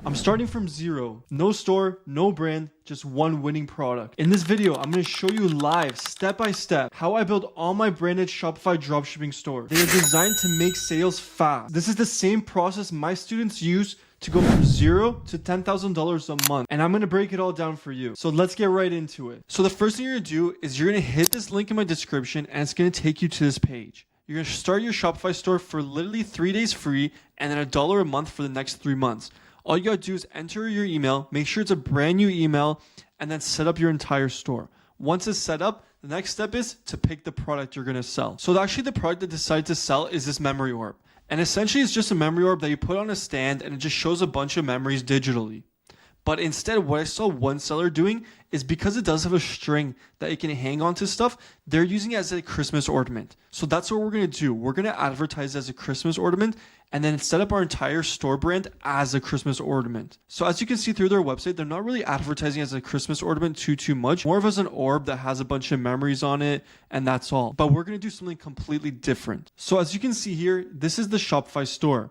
I'm starting from zero. No store, no brand, just one winning product. In this video, I'm going to show you live, step by step, how I build all my branded Shopify dropshipping stores. They are designed to make sales fast. This is the same process my students use to go from $0 to $10,000 a month. And I'm going to break it all down for you. So let's get right into it. So the first thing you're going to do is you're going to hit this link in my description and it's going to take you to this page. You're going to start your Shopify store for literally 3 days free and then $1 a month for the next 3 months. All you got to do is enter your email, make sure it's a brand new email, and then set up your entire store. Once it's set up, the next step is to pick the product you're going to sell. So actually the product that decided to sell is this memory orb. And essentially it's just a memory orb that you put on a stand and it just shows a bunch of memories digitally. But instead, what I saw one seller doing is because it does have a string that it can hang on to stuff, they're using it as a Christmas ornament. So that's what we're going to do. We're going to advertise it as a Christmas ornament and then set up our entire store brand as a Christmas ornament. So as you can see through their website, they're not really advertising as a Christmas ornament too much. More of as an orb that has a bunch of memories on it, and that's all. But we're going to do something completely different. So as you can see here, this is the Shopify store.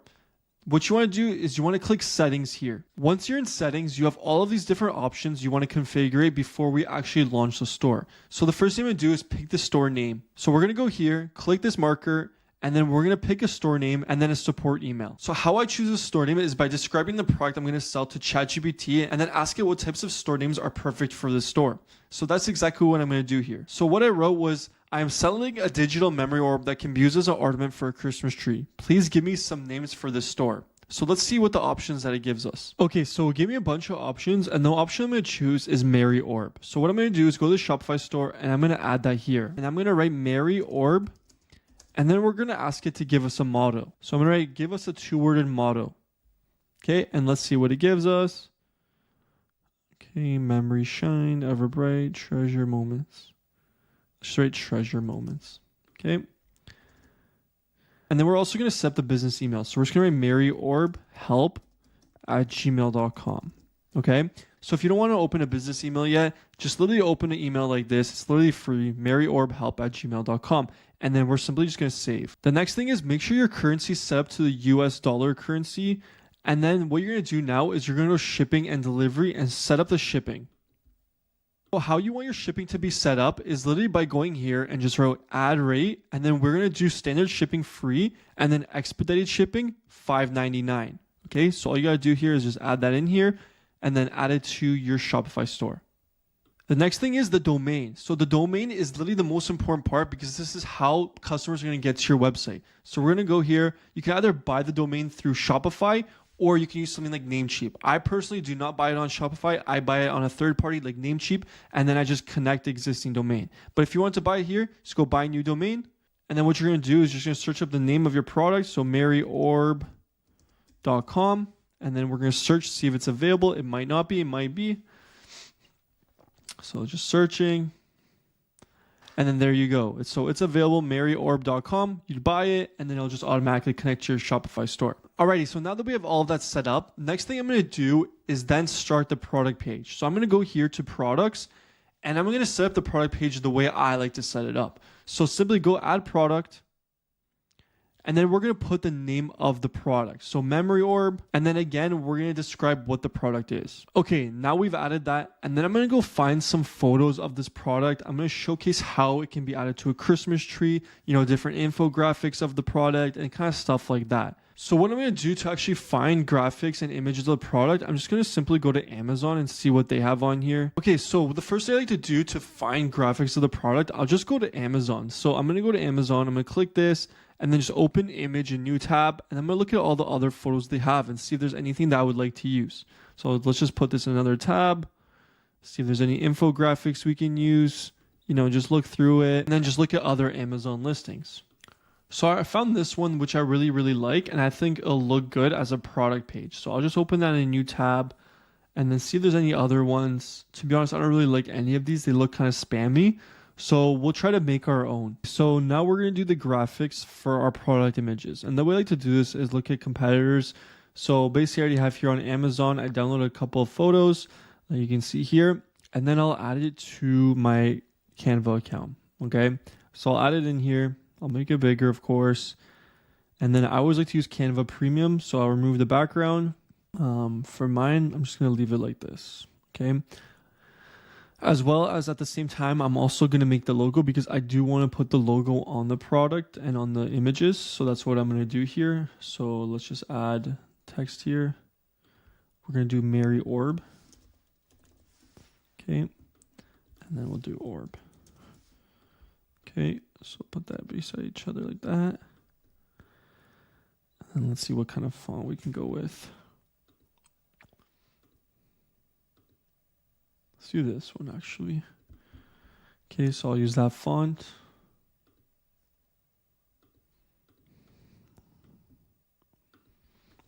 What you want to do is you want to click settings here. Once you're in settings, you have all of these different options you want to configure before we actually launch the store. So the first thing I'm going to do is pick the store name. So we're going to go here, click this marker, and then we're going to pick a store name and then a support email. So how I choose a store name is by describing the product I'm going to sell to ChatGPT and then ask it what types of store names are perfect for this store. So that's exactly what I'm going to do here. So what I wrote was, I am selling a digital memory orb that can be used as an ornament for a Christmas tree. Please give me some names for this store. So let's see what the options that it gives us. Okay, so it gave me a bunch of options and the option I'm going to choose is Merry Orb. So what I'm going to do is go to the Shopify store and I'm going to add that here. And I'm going to write Merry Orb and then we're going to ask it to give us a motto. So I'm going to write, give us a 2-worded motto. Okay, and let's see what it gives us. Okay, memory shine, ever bright, treasure moments. Straight treasure moments. Okay. And then we're also going to set the business email. So we're just going to write maryorbhelp@gmail.com. Okay. So if you don't want to open a business email yet, just literally open an email like this. It's literally free, maryorbhelp@gmail.com. And then we're simply just going to save. The next thing is make sure your currency is set up to the US dollar currency. And then what you're going to do now is you're going to go shipping and delivery and set up the shipping. How you want your shipping to be set up is literally by going here and just wrote add rate, and then we're going to do standard shipping free and then expedited shipping $5.99. Okay, so all you got to do here is just add that in here and then add it to your Shopify store. The next thing is the domain. So the domain is literally the most important part because this is how customers are going to get to your website. So we're going to go here. You can either buy the domain through Shopify or you can use something like Namecheap. I personally do not buy it on Shopify. I buy it on a third party like Namecheap, and then I just connect the existing domain. But if you want to buy it here, just go buy a new domain. And then what you're going to do is you're just going to search up the name of your product. So maryorb.com. And then we're going to search, see if it's available. It might not be. It might be. So just searching. And then there you go. So it's available, maryorb.com. You buy it, and then it'll just automatically connect to your Shopify store. Alrighty, so now that we have all of that set up, next thing I'm going to do is then start the product page. So I'm going to go here to products, and I'm going to set up the product page the way I like to set it up. So simply go add product, and then we're going to put the name of the product. So memory orb, and then again, we're going to describe what the product is. Okay, now we've added that, and then I'm going to go find some photos of this product. I'm going to showcase how it can be added to a Christmas tree, different infographics of the product and kind of stuff like that. So what I'm going to do to actually find graphics and images of the product, I'm just going to simply go to Amazon and see what they have on here. Okay, so the first thing I like to do to find graphics of the product, I'll just go to Amazon. So I'm going to go to Amazon, I'm going to click this, and then just open image, a new tab, and I'm going to look at all the other photos they have and see if there's anything that I would like to use. So let's just put this in another tab, see if there's any infographics we can use, just look through it, and then just look at other Amazon listings. So I found this one, which I really, really like, and I think it'll look good as a product page. So I'll just open that in a new tab and then see if there's any other ones. To be honest, I don't really like any of these. They look kind of spammy. So we'll try to make our own. So now we're going to do the graphics for our product images. And the way I like to do this is look at competitors. So basically I already have here on Amazon, I downloaded a couple of photos that you can see here, and then I'll add it to my Canva account. Okay. So I'll add it in here. I'll make it bigger, of course. And then I always like to use Canva Premium. So I'll remove the background. For mine, I'm just going to leave it like this. Okay. As well as at the same time, I'm also going to make the logo because I do want to put the logo on the product and on the images. So that's what I'm going to do here. So let's just add text here. We're going to do Mary Orb. Okay. And then we'll do orb. Okay. So put that beside each other like that. And let's see what kind of font we can go with. Let's do this one actually. Okay, so I'll use that font.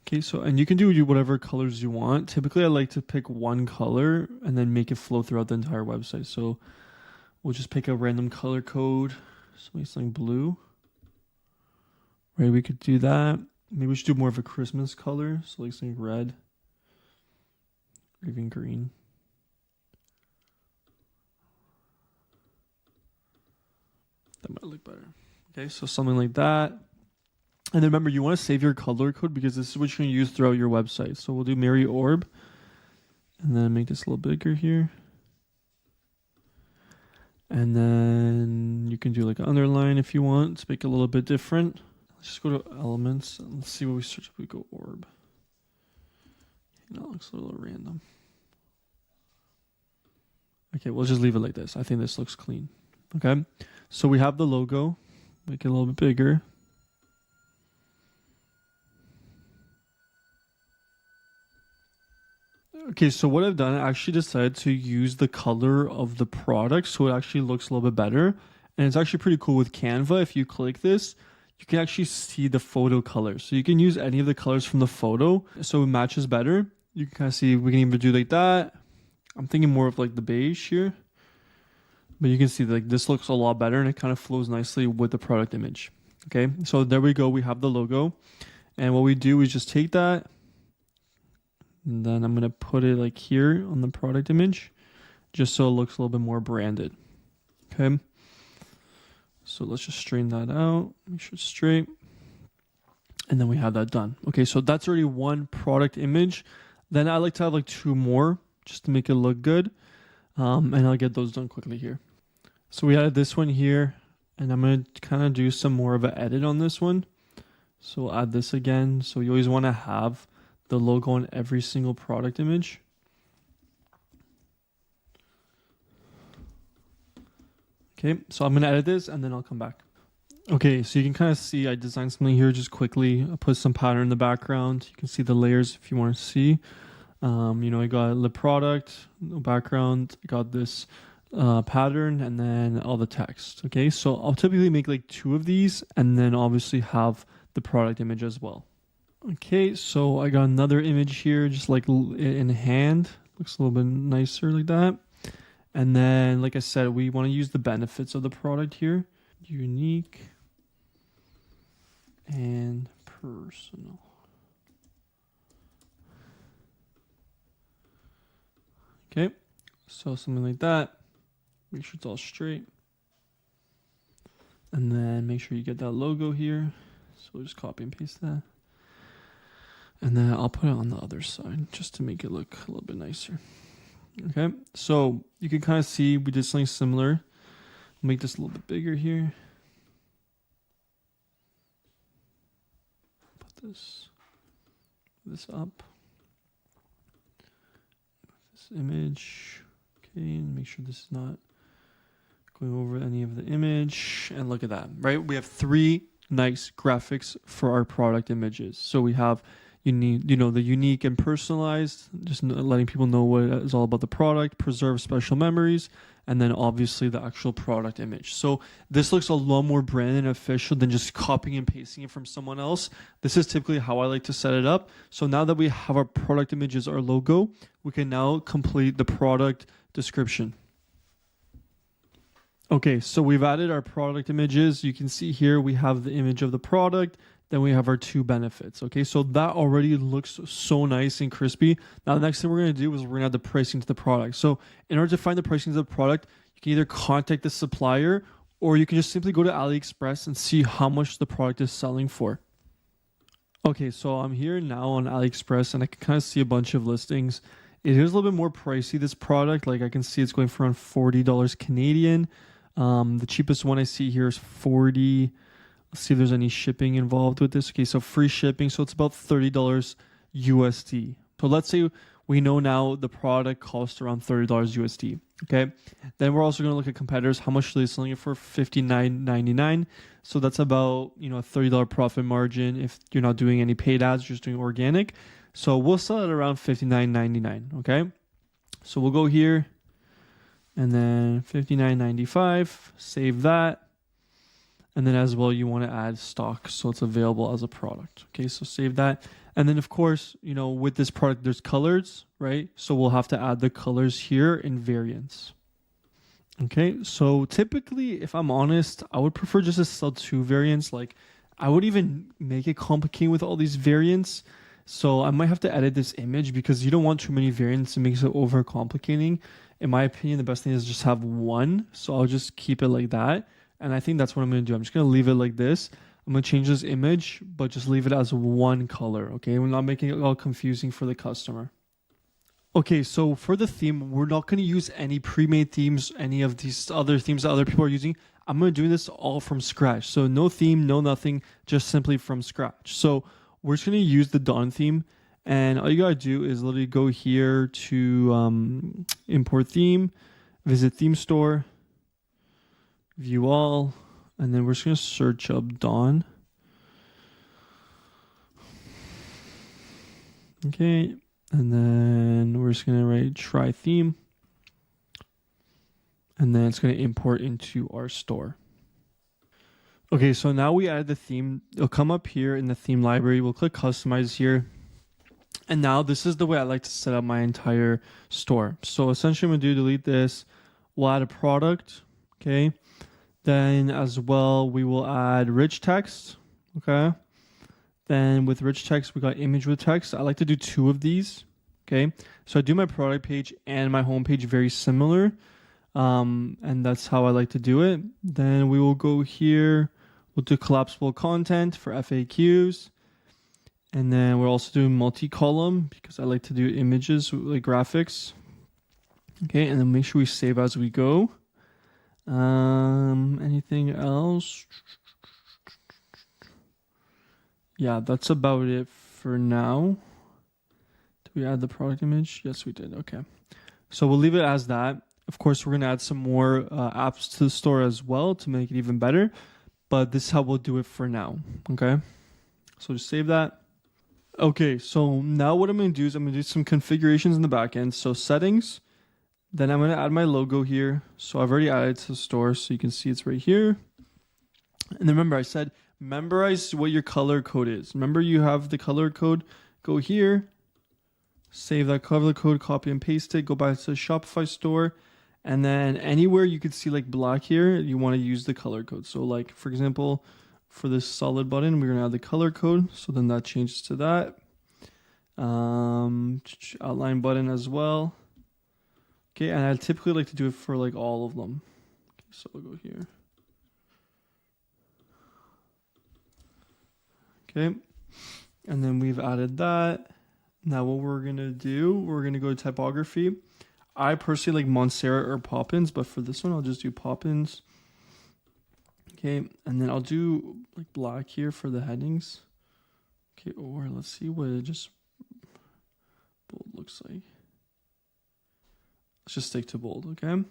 Okay, so, and you can do whatever colors you want. Typically, I like to pick one color and then make it flow throughout the entire website. So we'll just pick a random color code. So make something blue. Right, we could do that. Maybe we should do more of a Christmas color. So like something red. Or even green. That might look better. Okay, so something like that. And then remember, you want to save your color code because this is what you're going to use throughout your website. So we'll do Mary Orb. And then make this a little bigger here. And then you can do like an underline if you want to make it a little bit different. Let's just go to elements and let's see what we search. We go orb. That looks a little random. Okay, we'll just leave it like this. I think this looks clean. Okay, so we have the logo. Make it a little bit bigger. Okay, so what I've done, I actually decided to use the color of the product so it actually looks a little bit better. And it's actually pretty cool with Canva. If you click this, you can actually see the photo colors. So you can use any of the colors from the photo so it matches better. You can kind of see, we can even do like that. I'm thinking more of like the beige here. But you can see like this looks a lot better and it kind of flows nicely with the product image. Okay, so there we go. We have the logo. And what we do is just take that. And then I'm going to put it like here on the product image. Just so it looks a little bit more branded. Okay. So let's just straighten that out. Make sure it's straight. And then we have that done. Okay, so that's already one product image. Then I like to have like two more just to make it look good. And I'll get those done quickly here. So we added this one here. And I'm going to kind of do some more of an edit on this one. So we'll add this again. So you always want to have the logo on every single product image. Okay, so I'm going to edit this and then I'll come back. Okay, so you can kind of see I designed something here just quickly. I put some pattern in the background. You can see the layers if you want to see. I got the product, no background. I got this pattern and then all the text. Okay, so I'll typically make like two of these and then obviously have the product image as well. Okay, so I got another image here, just like in hand. Looks a little bit nicer like that. And then, like I said, we want to use the benefits of the product here. Unique and personal. Okay, so something like that. Make sure it's all straight. And then make sure you get that logo here. So we'll just copy and paste that. And then I'll put it on the other side just to make it look a little bit nicer. Okay, so you can kind of see we did something similar. Make this a little bit bigger here. Put this up. This image. Okay, and make sure this is not going over any of the image. And look at that, right? We have three nice graphics for our product images. So we have the unique and personalized, just letting people know what is all about the product, preserve special memories, and then obviously the actual product image. So this looks a lot more branded and official than just copying and pasting it from someone else. This is typically how I like to set it up. So now that we have our product images, our logo, we can now complete the product description. Okay, so we've added our product images. You can see here we have the image of the product. Then we have our two benefits. Okay, so that already looks so nice and crispy. Now, the next thing we're going to do is we're going to add the pricing to the product. So in order to find the pricing of the product, you can either contact the supplier or you can just simply go to AliExpress and see how much the product is selling for. Okay, so I'm here now on AliExpress and I can kind of see a bunch of listings. It is a little bit more pricey, this product. Like I can see it's going for around $40 Canadian. The cheapest one I see here is 40. Let's see if there's any shipping involved with this. Okay, so free shipping. So it's about $30 USD. So let's say we know now the product costs around $30 USD. Okay. Then we're also going to look at competitors. How much are they selling it for? $59.99. So that's about, a $30 profit margin if you're not doing any paid ads, just doing organic. So we'll sell it around $59.99. Okay. So we'll go here and then $59.95, save that. And then as well, you want to add stock so it's available as a product. Okay, so save that. And then of course, with this product, there's colors, right? So we'll have to add the colors here in variants. Okay, so typically, if I'm honest, I would prefer just to sell 2 variants. Like I would even make it complicated with all these variants. So I might have to edit this image because you don't want too many variants. It makes it over complicating. In my opinion, the best thing is just have one. So I'll just keep it like that. And I think that's what I'm going to do. I'm just going to leave it like this. I'm going to change this image, but just leave it as one color, okay? We're not making it all confusing for the customer. Okay, so for the theme, we're not going to use any pre-made themes, any of these other themes that other people are using. I'm going to do this all from scratch. So no theme, no nothing, just simply from scratch. So we're just going to use the Dawn theme. And all you got to do is literally go here to import theme, visit theme store, view all, and then we're just going to search up Dawn. Okay, and then we're just going to write try theme, and then it's going to import into our store. Okay, so now we added the theme. It'll come up here in the theme library. We'll click customize here. And now this is the way I like to set up my entire store. So essentially I'm going to delete this. We'll add a product, okay? Then as well, we will add rich text, okay? Then with rich text, we got image with text. I like to do 2 of these, okay? So I do my product page and my home page very similar, and that's how I like to do it. Then we will go here. We'll do collapsible content for FAQs. And then we're also doing multi-column because I like to do images like graphics. Okay, and then make sure we save as we go. Anything else? Yeah, that's about it for now. Did we add the product image? Yes, we did. Okay. So we'll leave it as that. Of course, we're going to add some more apps to the store as well to make it even better. But this is how we'll do it for now. Okay. So just save that. Okay. So now what I'm going to do is I'm going to do some configurations in the back end. So settings. Then I'm going to add my logo here. So I've already added it to the store, so you can see it's right here. And then remember, I said memorize what your color code is. Remember, you have the color code. Go here, save that color code, copy and paste it, go back to the Shopify store. And then anywhere you could see like black here, you want to use the color code. So like, for example, for this solid button, we're going to add the color code. So then that changes to that. Outline button as well. Okay, and I typically like to do it for like all of them. Okay, so we'll go here. Okay, and then we've added that. Now what we're gonna do, we're gonna go to typography. I personally like Montserrat or Poppins, but for this one, I'll just do Poppins. Okay, and then I'll do like black here for the headings. Okay, or let's see what it just bold looks like. Let's just stick to bold, okay?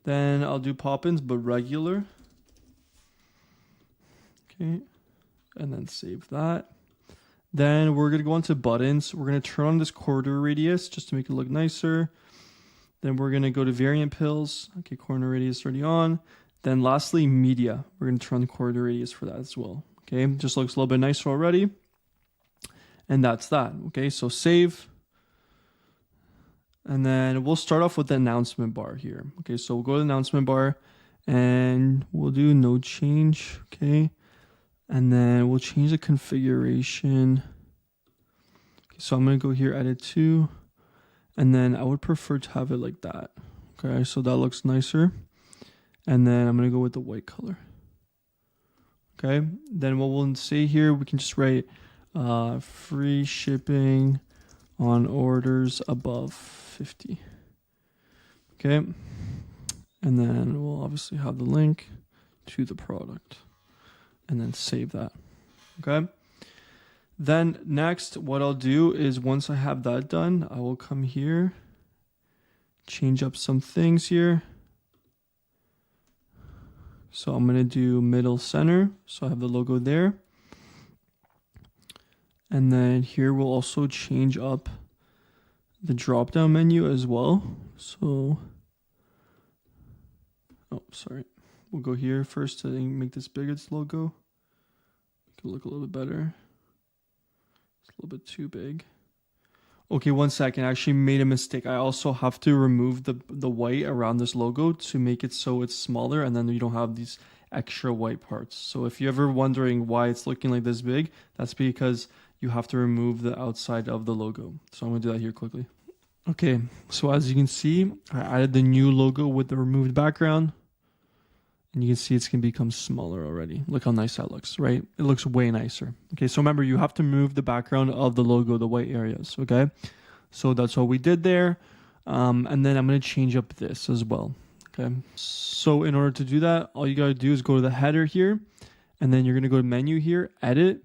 Then I'll do Poppins, but regular. Okay, and then save that. Then we're going to go into buttons. We're going to turn on this corridor radius just to make it look nicer. Then we're going to go to variant pills. Okay, corner radius already on. Then lastly, media. We're going to turn on the corridor radius for that as well. Okay, just looks a little bit nicer already. And that's that. Okay, so save. And then we'll start off with the announcement bar here. Okay, so we'll go to the announcement bar and we'll do no change. Okay, and then we'll change the configuration. Okay, so I'm going to go here, edit to, and then I would prefer to have it like that. Okay, so that looks nicer. And then I'm going to go with the white color. Okay, then what we'll say here, we can just write Free shipping on orders above 50. Okay. And then we'll obviously have the link to the product and then save that. Okay. Then next, what I'll do is once I have that done, I will come here, change up some things here. So I'm going to do middle center. So I have the logo there. And then here we'll also change up the drop down menu as well. So, oh, sorry. We'll go here first to make this bigger, this logo. Make it look a little bit better. It's a little bit too big. Okay, 1 second. I actually made a mistake. I also have to remove the white around this logo to make it so it's smaller, and then you don't have these extra white parts. So if you're ever wondering why it's looking like this big, that's because you have to remove the outside of the logo. So I'm going to do that here quickly. Okay, so as you can see, I added the new logo with the removed background. And you can see it's going to become smaller already. Look how nice that looks, right? It looks way nicer. Okay, so remember, you have to move the background of the logo, the white areas, okay? So that's what we did there. And then I'm going to change up this as well, okay? So in order to do that, all you got to do is go to the header here. And then you're going to go to menu here, edit.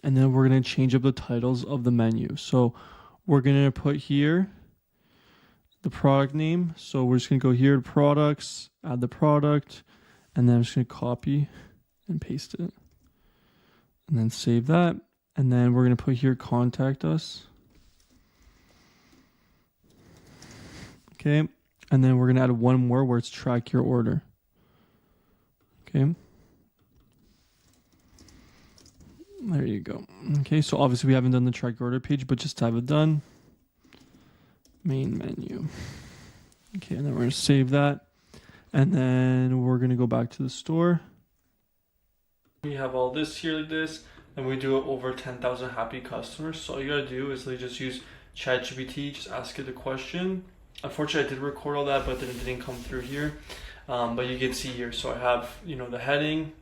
And then we're going to change up the titles of the menu. So we're going to put here the product name. So we're just going to go here to products, add the product, and then I'm just going to copy and paste it. And then save that. And then we're going to put here contact us. Okay. And then we're going to add one more where it's track your order. Okay. There you go. Okay. So obviously we haven't done the track your order page, but just to have it done. Main menu. Okay, and then we're going to save that. And then we're going to go back to the store. We have all this here like this, and we do it over 10,000 happy customers. So all you got to do is just use ChatGPT, just ask it a question. Unfortunately, I did record all that, but then it didn't come through here. But you can see here, so I have, the heading,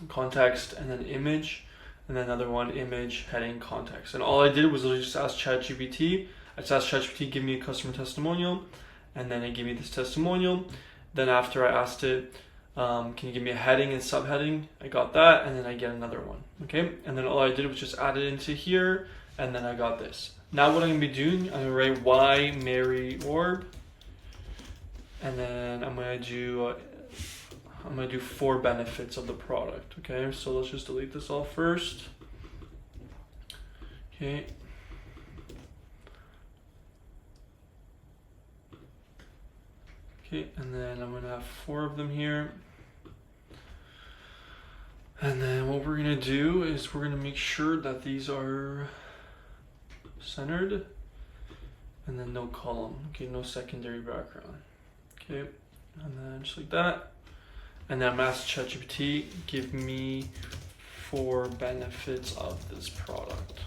context, and then image, and then another one, image, heading, context. And all I did was just ask ChatGPT. I just asked ChatGPT, give me a customer testimonial, and then it gave me this testimonial. Then after I asked it, can you give me a heading and subheading? I got that, and then I get another one, okay? And then all I did was just add it into here, and then I got this. Now what I'm gonna be doing, I'm gonna write why Mary Orb, and then I'm gonna do 4 benefits of the product, okay? So let's just delete this all first. Okay. Okay, and then I'm going to have 4 of them here. And then what we're going to do is we're going to make sure that these are centered. And then no column, okay, no secondary background. Okay, and then just like that. And then I'm going to ask ChatGPT, give me 4 benefits of this product.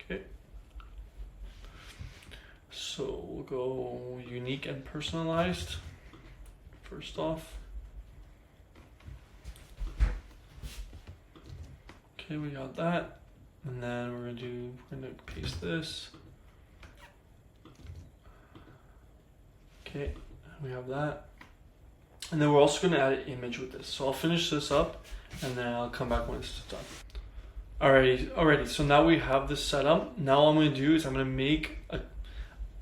Okay. So we'll go unique and personalized first off. Okay, we got that. And then we're gonna paste this. Okay, we have that. And then we're also gonna add an image with this. So I'll finish this up and then I'll come back when it's done. Alrighty, so now we have this set up. Now all I'm gonna do is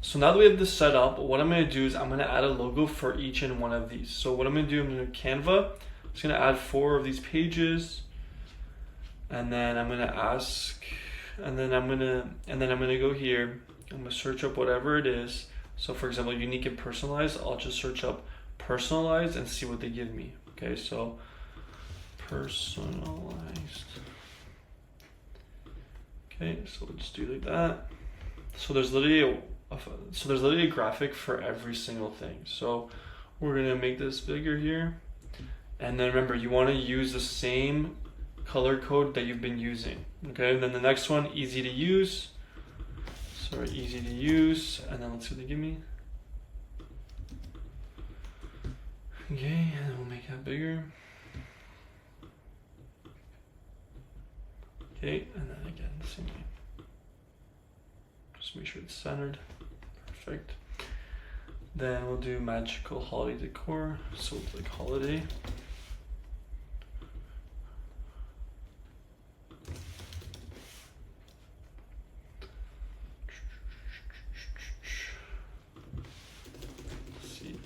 so now that we have this set up, what I'm going to do is I'm going to add a logo for each and one of these. So what I'm going to do, I'm going to Canva. I'm just going to add 4 of these pages. And then I'm going to ask, and then I'm going to go here. I'm going to search up whatever it is. So for example, unique and personalized, I'll just search up personalized and see what they give me. Okay, so personalized. Okay, so we'll just do like that. So there's literally a graphic for every single thing. So we're gonna make this bigger here. And then remember, you wanna use the same color code that you've been using. Okay, and then the next one, easy to use. Easy to use. And then let's see what they give me. Okay, and then we'll make that bigger. Okay, and then again, same thing. Just make sure it's centered. Perfect. Then we'll do magical holiday decor. So it's like holiday. Let's see,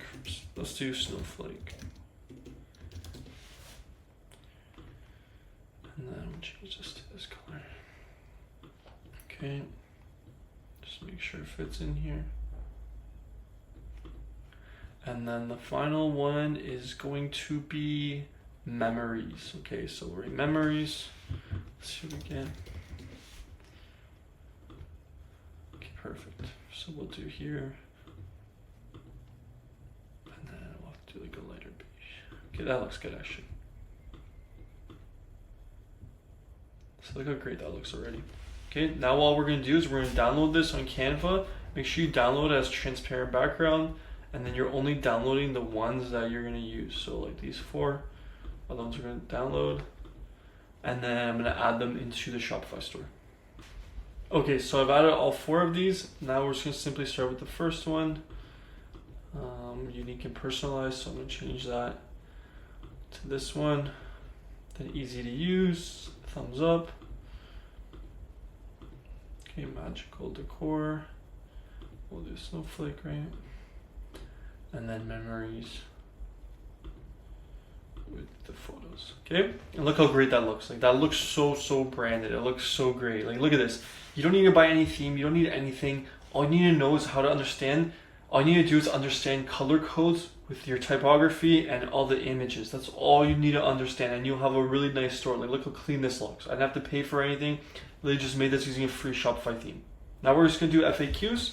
let's do snowflake. And then we'll change this to this color. Okay. Just make sure it fits in here. And then the final one is going to be memories. Okay, so we're in memories. Let's do it again. Okay, perfect. So we'll do here. And then we'll have to do like a lighter beige. Okay, that looks good actually. So look how great that looks already. Okay, now all we're gonna do is we're gonna download this on Canva. Make sure you download it as transparent background, and then you're only downloading the ones that you're gonna use. So like these 4 are the ones we're gonna download, and then I'm gonna add them into the Shopify store. Okay, so I've added all 4 of these. Now we're just gonna simply start with the first one, unique and personalized. So I'm gonna change that to this one. Then easy to use, thumbs up. Okay, magical decor. We'll do snowflake, right? And then memories with the photos. Okay, and look how great that looks. Like that looks so branded. It looks so great. Like look at this. You don't need to buy any theme. You don't need anything. All you need to know is how to understand. All you need to do is understand color codes with your typography and all the images. That's all you need to understand, and you'll have a really nice store. Like look how clean this looks. I didn't have to pay for anything. They just made this using a free Shopify theme. Now we're just gonna do FAQs,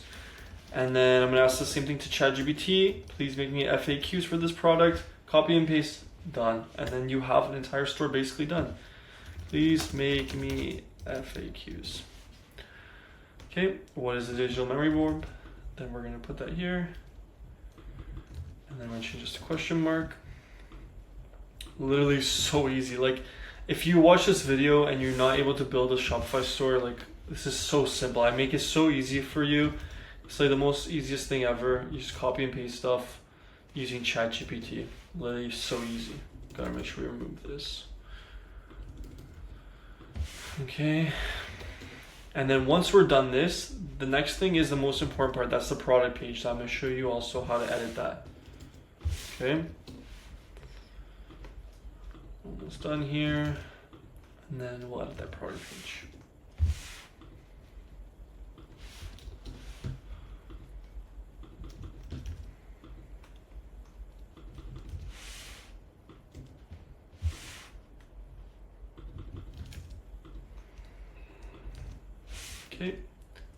and then I'm gonna ask the same thing to ChatGPT. Please make me FAQs for this product. Copy and paste, done. And then you have an entire store basically done. Please make me FAQs. Okay, what is the digital memory board? Then we're gonna put that here. And then we're gonna change this to question mark. Literally so easy. Like if you watch this video and you're not able to build a Shopify store, like this is so simple. I make it so easy for you. It's like the most easiest thing ever. You just copy and paste stuff using ChatGPT. Literally so easy. Gotta make sure we remove this. Okay. And then once we're done this, the next thing is the most important part. That's the product page. So I'm gonna show you also how to edit that. Okay. Almost done here. And then we'll edit that product page. Okay,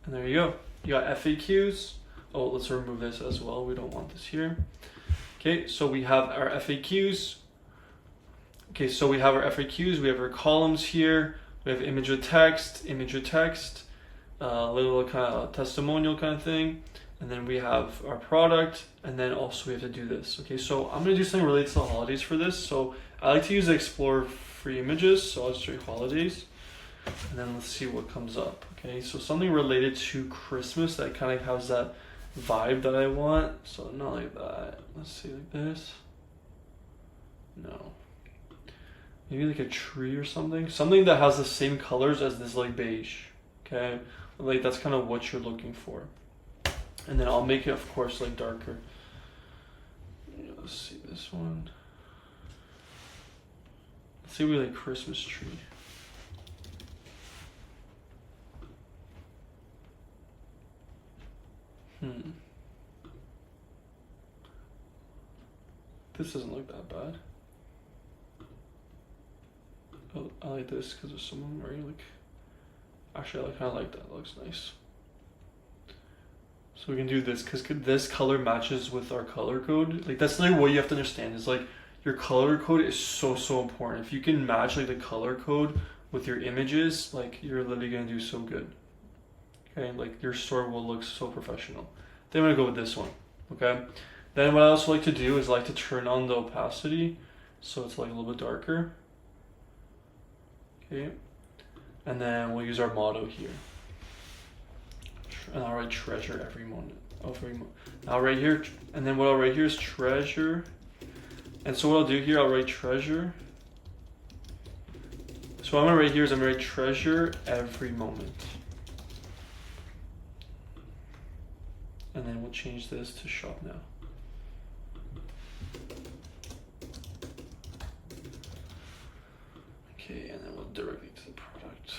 and there you go. You got FAQs. Oh, let's remove this as well. We don't want this here. Okay, so we have our FAQs. Okay, so we have our FAQs. We have our columns here. We have image with text, little kind of testimonial kind of thing. And then we have our product, and then also we have to do this. Okay, so I'm gonna do something related to the holidays for this. So I like to use the Explore free images. So I'll just do holidays. And then let's see what comes up. Okay, so something related to Christmas that kind of has that vibe that I want. So not like that. Let's see, like this. No. Maybe like a tree or something. Something that has the same colors as this like beige. Okay, like that's kind of what you're looking for. And then I'll make it, of course, like darker. Yeah, let's see this one. Let's see, we like Christmas tree. This doesn't look that bad. Oh, I like this because there's someone wearing like. Actually, I kind of like that. It looks nice. So we can do this because this color matches with our color code. Like that's like what you have to understand is like your color code is so important. If you can match like the color code with your images, like you're literally gonna do so good. Okay, like your store will look so professional. Then I'm gonna go with this one. Okay. Then what I also like to do is like to turn on the opacity, so it's like a little bit darker. Okay. And then we'll use our motto here. And I'll write treasure every moment. Now right here, and then what I'll write here is treasure. And so what I'll do here, I'll write treasure. So what I'm gonna write here is I'm gonna write treasure every moment. And then we'll change this to shop now. Okay, and then we'll directly to the product.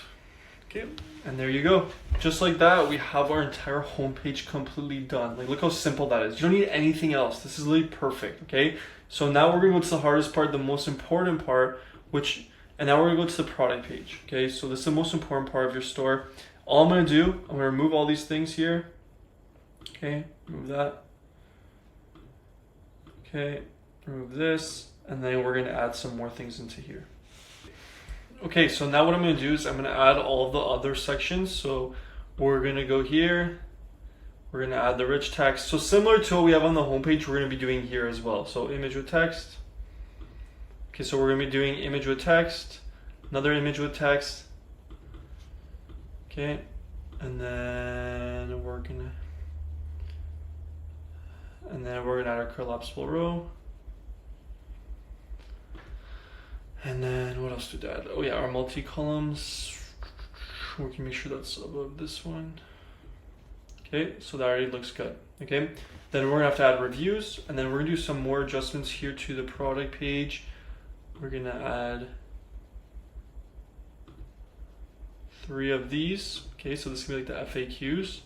Okay, and there you go. Just like that, we have our entire homepage completely done. Like, look how simple that is. You don't need anything else. This is literally perfect, okay? So now we're gonna go to the hardest part, the most important part, and now we're gonna go to the product page, okay? So this is the most important part of your store. All I'm gonna do, I'm gonna remove all these things here. Okay, remove that. Okay, remove this, and then we're gonna add some more things into here. Okay, so now what I'm gonna do is I'm gonna add all of the other sections. So we're gonna go here, we're gonna add the rich text. So similar to what we have on the homepage, we're gonna be doing here as well. So image with text. Okay, so we're gonna be doing image with text, another image with text. Okay, and then we're gonna add our collapsible row. And then what else did I add? Oh yeah, our multi-columns. We can make sure that's above this one. Okay, so that already looks good. Okay, then we're gonna have to add reviews, and then we're gonna do some more adjustments here to the product page. We're gonna add 3 of these. Okay, so this is gonna be like the FAQs.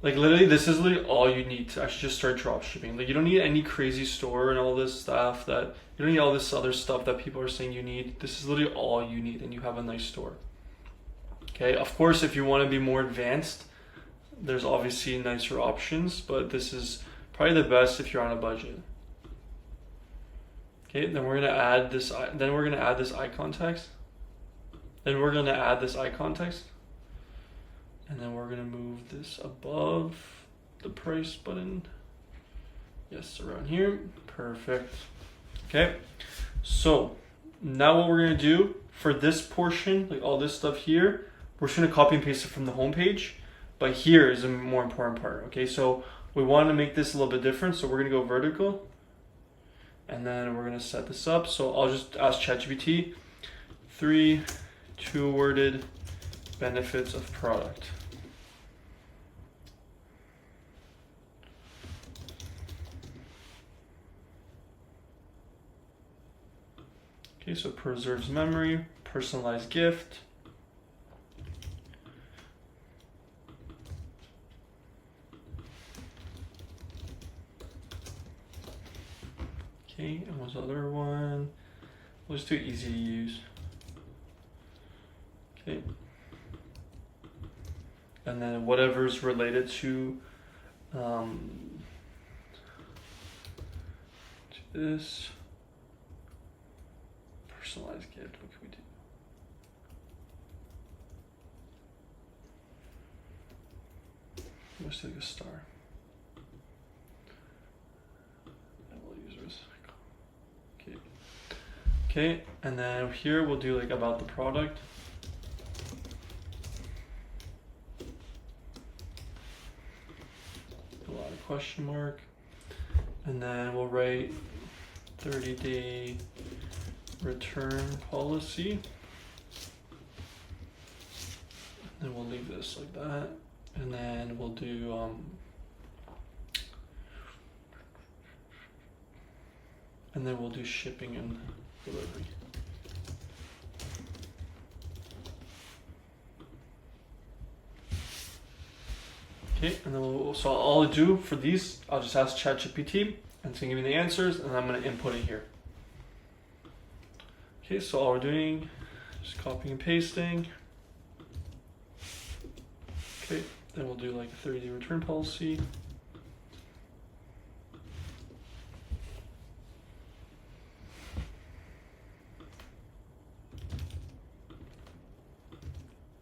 Like literally, this is literally all you need to actually just start dropshipping. Like you don't need any crazy store and all this stuff that, you don't need all this other stuff that people are saying you need. This is literally all you need and you have a nice store. Okay, of course, if you want to be more advanced, there's obviously nicer options, but this is probably the best if you're on a budget. Okay, then we're gonna add this, icon text. Then we're gonna add this icon text. And then we're gonna move this above the price button. Yes, around here, perfect. Okay, so now what we're gonna do for this portion, like all this stuff here, we're just gonna copy and paste it from the home page, but here is a more important part, okay? So we wanna make this a little bit different, so we're gonna go vertical, and then we're gonna set this up. So I'll just ask ChatGPT, 3 two-worded benefits of product. Okay, so preserves memory, personalized gift. Okay, and what's the other one? We'll just do easy to use. Okay. And then whatever's related to this personalized gift. What can we do? Let's take a star. And we'll use this. Okay. Okay, and then here we'll do like about the product. Question mark, and then we'll write 30-day return policy, and then we'll leave this like that, and then we'll do shipping and delivery. Okay, and then so all I do for these, I'll just ask ChatGPT and it's gonna give me the answers, and I'm gonna input it here. Okay, so all we're doing is copying and pasting. Okay, then we'll do like a 30-day return policy.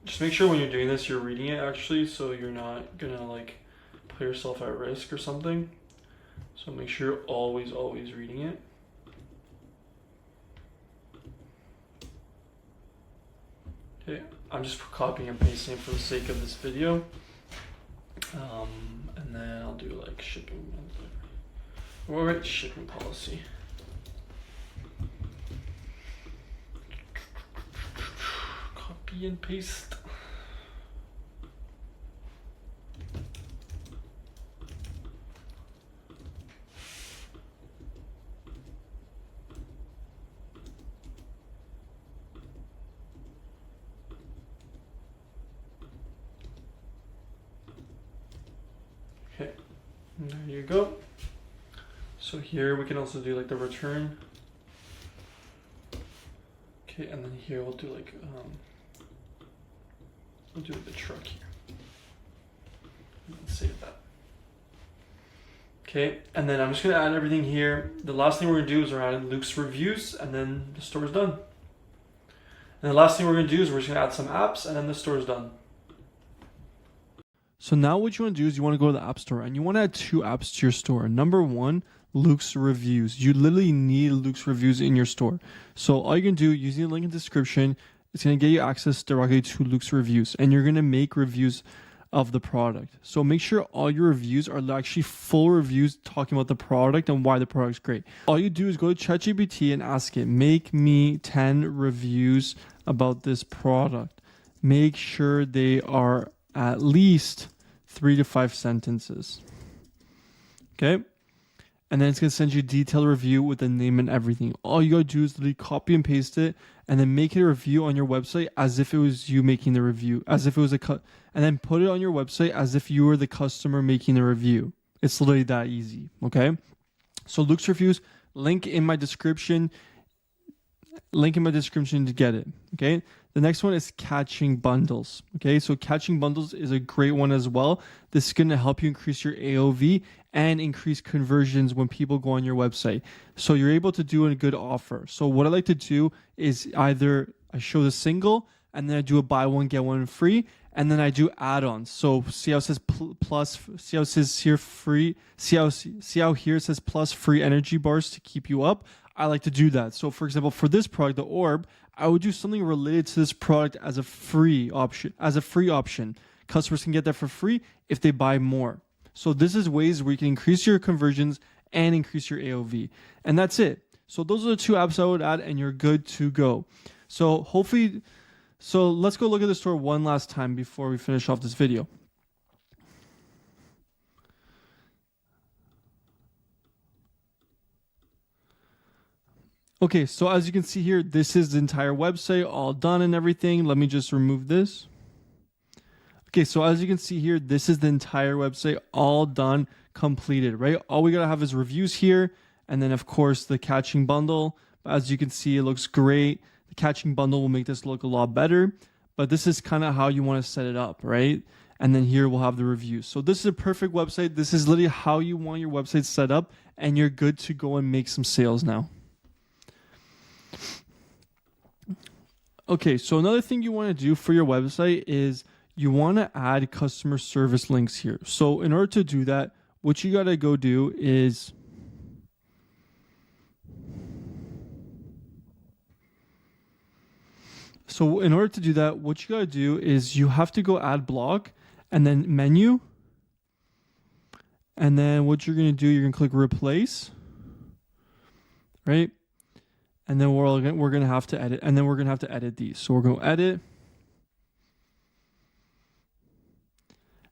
Just make sure when you're doing this, you're reading it actually, so you're not gonna like put yourself at risk or something. So make sure you're always reading it. Okay, I'm just copying and pasting for the sake of this video. And then I'll do like shipping and delivery. All right, shipping policy. Copy and paste. Okay, and there you go. So here we can also do like the return. Okay, and then here we'll do like the truck here. Let's save that. Okay, and then I'm just gonna add everything here. The last thing we're gonna do is we're adding Luke's reviews, and then the store is done. And the last thing we're gonna do is we're just gonna add some apps, and then the store is done. So now what you want to do is you want to go to the App Store and you want to add 2 apps to your store. Number 1, Luke's reviews. You literally need Luke's reviews in your store. So all you can do using the link in the description, it's going to get you access directly to Luke's reviews, and you're going to make reviews of the product. So make sure all your reviews are actually full reviews talking about the product and why the product's great. All you do is go to ChatGPT and ask it, make me 10 reviews about this product. Make sure they are at least 3 to 5 sentences. Okay? And then it's going to send you a detailed review with the name and everything. All you got to do is literally copy and paste it and then make it a review on your website as if it was you making the review, as if it was and then put it on your website as if you were the customer making the review. It's literally that easy. Okay? So Luke's reviews, link in my description to get it. Okay? The next one is catching bundles. Okay, so catching bundles is a great one as well. This is going to help you increase your AOV and increase conversions when people go on your website. So you're able to do a good offer. So what I like to do is either I show the single and then I do a buy one, get one free, and then I do add-ons. So see how it says plus, see how it says here free, see how here it says plus free energy bars to keep you up. I like to do that. So for example, for this product, the orb, I would do something related to this product as a free option. Customers can get that for free if they buy more. So this is ways where you can increase your conversions and increase your AOV. And that's it. So those are the 2 apps I would add and you're good to go. So let's go look at the store one last time before we finish off this video. Okay, so as you can see here, this is the entire website, all done and everything. Let me just remove this. Okay, so as you can see here, this is the entire website, all done, completed, right? All we gotta have is reviews here, and then of course the catching bundle. As you can see, it looks great. The catching bundle will make this look a lot better, but this is kind of how you wanna set it up, right? And then here we'll have the reviews. So this is a perfect website. This is literally how you want your website set up, and you're good to go and make some sales now. Okay, so another thing you want to do for your website is you want to add customer service links here. So in order to do that, what you got to go do is you have to go add blog and then menu. And then what you're going to do, you're going to click replace, right? And then we're going to have to edit, and then we're going to have to edit these. So we're going to edit.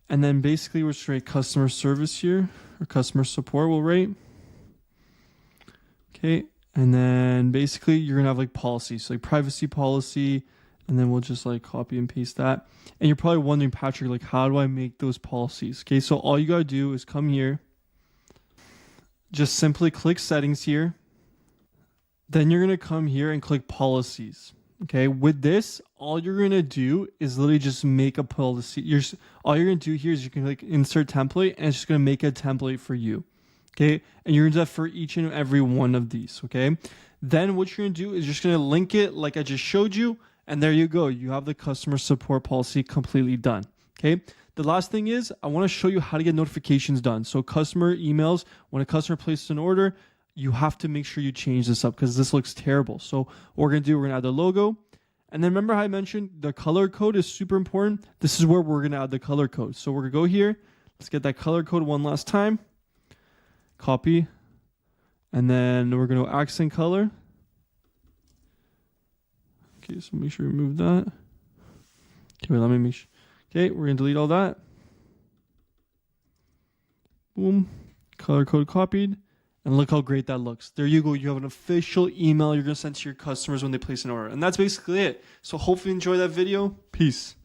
And then basically we're just write customer service here, or customer support we'll write. Okay. And then basically you're going to have like policies, so like privacy policy, and then we'll just like copy and paste that. And you're probably wondering, Patrick, like how do I make those policies? Okay. So all you got to do is come here, just simply click settings here. Then you're going to come here and click policies. Okay. With this, all you're going to do is literally just make a policy. All you're going to do here is you can click insert template and it's just going to make a template for you. Okay. And you're going to do that for each and every one of these. Okay. Then what you're going to do is you're just going to link it like I just showed you. And there you go. You have the customer support policy completely done. Okay. The last thing is I want to show you how to get notifications done. So customer emails, when a customer places an order, you have to make sure you change this up because this looks terrible. So what we're going to do, we're going to add the logo, And then remember how I mentioned the color code is super important? This is where we're going to add the color code. So we're going to go here. Let's get that color code one last time. Copy. And then we're going to accent color. Okay, so make sure you remove that. Okay, wait, let me make sure. Okay, we're going to delete all that. Boom. Color code copied. And look how great that looks. There you go. You have an official email you're going to send to your customers when they place an order. And that's basically it. So hopefully you enjoy that video. Peace.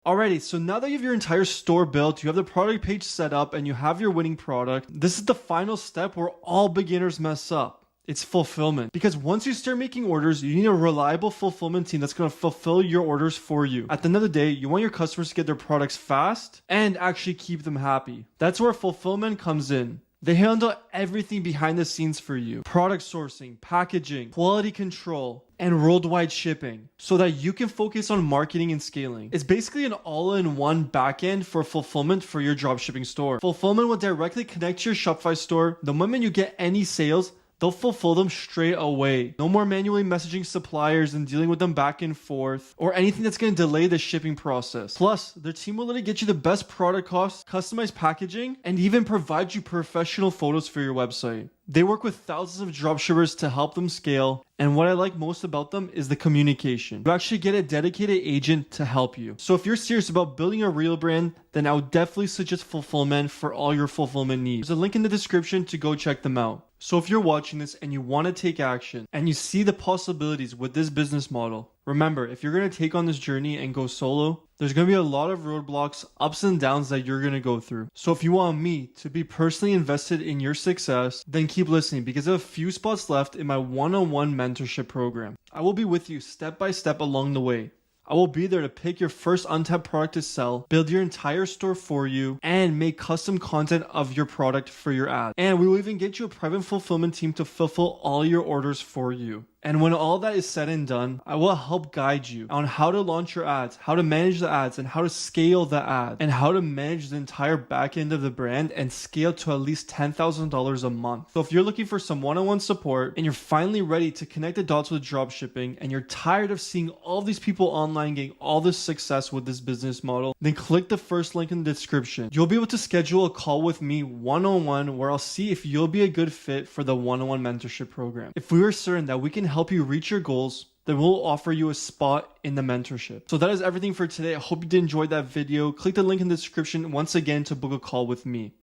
Alrighty, so now that you have your entire store built, you have the product page set up, and you have your winning product, this is the final step where all beginners mess up. It's fulfillment. Because once you start making orders, you need a reliable fulfillment team that's going to fulfill your orders for you. At the end of the day, you want your customers to get their products fast and actually keep them happy. That's where fulfillment comes in. They handle everything behind the scenes for you. Product sourcing, packaging, quality control, and worldwide shipping so that you can focus on marketing and scaling. It's basically an all-in-one backend for fulfillment for your dropshipping store. Fulfillment will directly connect to your Shopify store. The moment you get any sales, they'll fulfill them straight away. No more manually messaging suppliers and dealing with them back and forth or anything that's going to delay the shipping process. Plus, their team will literally get you the best product costs, customized packaging, and even provide you professional photos for your website. They work with thousands of dropshippers to help them scale. And what I like most about them is the communication. You actually get a dedicated agent to help you. So if you're serious about building a real brand, then I would definitely suggest Fulfillment for all your fulfillment needs. There's a link in the description to go check them out. So if you're watching this and you want to take action and you see the possibilities with this business model, remember, if you're going to take on this journey and go solo, there's going to be a lot of roadblocks, ups and downs that you're going to go through. So if you want me to be personally invested in your success, then keep listening because I have a few spots left in my one-on-one mentorship program. I will be with you step by step along the way. I will be there to pick your first untapped product to sell, build your entire store for you, and make custom content of your product for your ad. And we will even get you a private fulfillment team to fulfill all your orders for you. And when all that is said and done, I will help guide you on how to launch your ads, how to manage the ads, and how to scale the ad, and how to manage the entire back end of the brand and scale to at least $10,000 a month. So if you're looking for some one-on-one support and you're finally ready to connect the dots with dropshipping and you're tired of seeing all these people online getting all this success with this business model, then click the first link in the description. You'll be able to schedule a call with me one-on-one where I'll see if you'll be a good fit for the one-on-one mentorship program. If we are certain that we can help you reach your goals, then we'll offer you a spot in the mentorship. So that is everything for today. I hope you did enjoy that video. Click the link in the description once again to book a call with me.